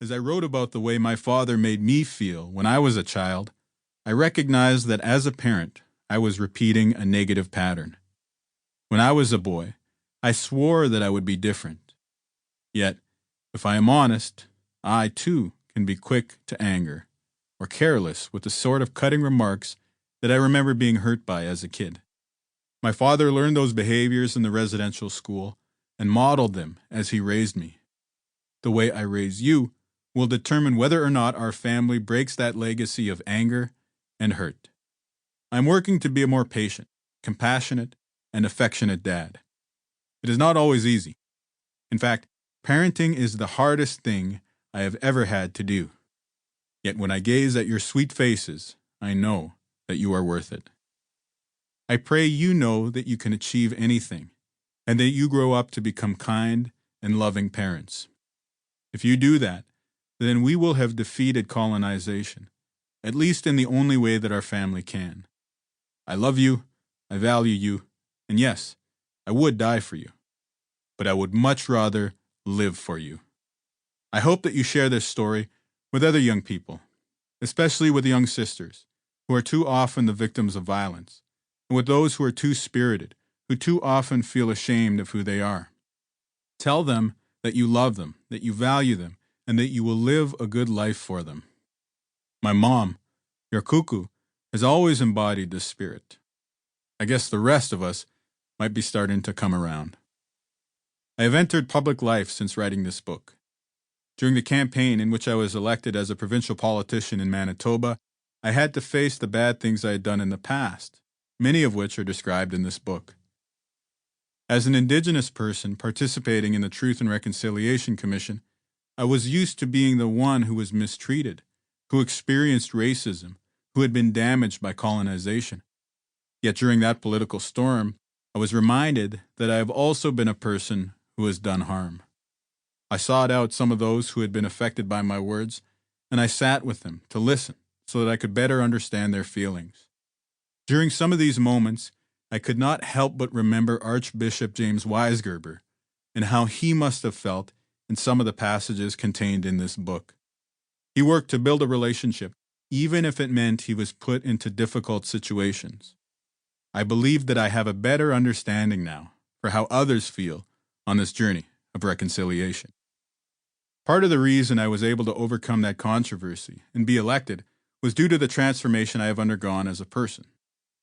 As I wrote about the way my father made me feel when I was a child, I recognized that as a parent, I was repeating a negative pattern. When I was a boy, I swore that I would be different. Yet, if I am honest, I, too, can be quick to anger, or careless with the sort of cutting remarks that I remember being hurt by as a kid. My father learned those behaviors in the residential school and modeled them as he raised me. The way I raise you will determine whether or not our family breaks that legacy of anger and hurt. I'm working to be a more patient, compassionate, and affectionate dad. It is not always easy. In fact, parenting is the hardest thing I have ever had to do. Yet when I gaze at your sweet faces, I know that you are worth it. I pray you know that you can achieve anything, and that you grow up to become kind and loving parents. If you do that, then we will have defeated colonization, at least in the only way that our family can. I love you, I value you, and yes, I would die for you. But I would much rather live for you. I hope that you share this story with other young people, especially with young sisters, who are too often the victims of violence, and with those who are too spirited, who too often feel ashamed of who they are. Tell them that you love them, that you value them, and that you will live a good life for them. My mom, your cuckoo, has always embodied this spirit. I guess the rest of us might be starting to come around. I have entered public life since writing this book. During the campaign in which I was elected as a provincial politician in Manitoba, I had to face the bad things I had done in the past, many of which are described in this book. As an Indigenous person participating in the Truth and Reconciliation Commission, I was used to being the one who was mistreated, who experienced racism, who had been damaged by colonization. Yet during that political storm, I was reminded that I have also been a person who has done harm. I sought out some of those who had been affected by my words, and I sat with them to listen so that I could better understand their feelings. During some of these moments, I could not help but remember Archbishop James Weisgerber and how he must have felt in some of the passages contained in this book. He worked to build a relationship, even if it meant he was put into difficult situations. I believe that I have a better understanding now for how others feel on this journey of reconciliation. Part of the reason I was able to overcome that controversy and be elected was due to the transformation I have undergone as a person,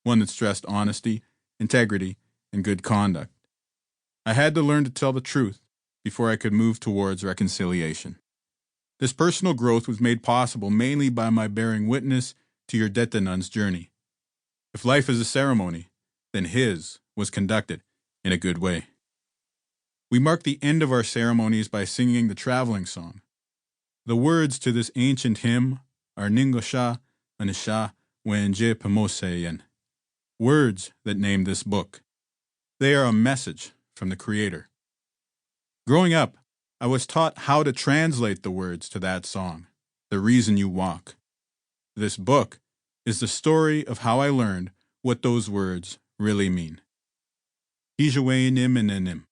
one that stressed honesty, integrity, and good conduct. I had to learn to tell the truth before I could move towards reconciliation. This personal growth was made possible mainly by my bearing witness to your Detanun's journey. If life is a ceremony, then his was conducted in a good way. We mark the end of our ceremonies by singing the traveling song. The words to this ancient hymn are Ningosha, Anisha, Wenje Pamoseyen, words that name this book. They are a message from the Creator. Growing up, I was taught how to translate the words to that song, The Reason You Walk. This book is the story of how I learned what those words really mean. Hijawayinim.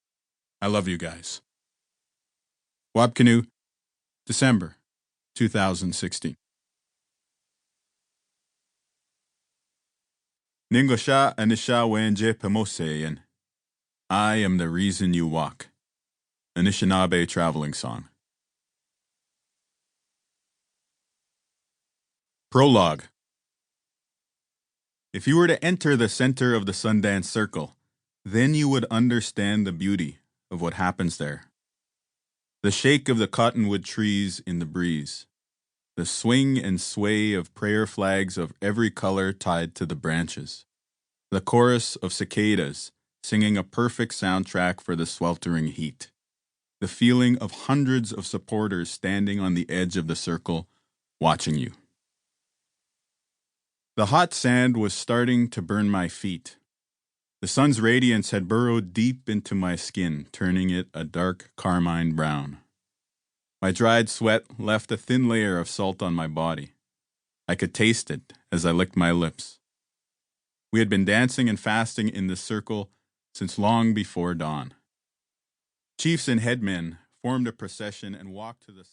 I love you guys. Wab Kinew, December 2016. Ningosha Anisha Wenje Pamoseyen. I am the reason you walk. Anishinaabe traveling song. Prologue. If you were to enter the center of the Sundance circle, then you would understand the beauty of what happens there. The shake of the cottonwood trees in the breeze, the swing and sway of prayer flags of every color tied to the branches, the chorus of cicadas singing a perfect soundtrack for the sweltering heat, the feeling of hundreds of supporters standing on the edge of the circle, watching you. The hot sand was starting to burn my feet. The sun's radiance had burrowed deep into my skin, turning it a dark carmine brown. My dried sweat left a thin layer of salt on my body. I could taste it as I licked my lips. We had been dancing and fasting in this circle since long before dawn. Chiefs and headmen formed a procession and walked to the south.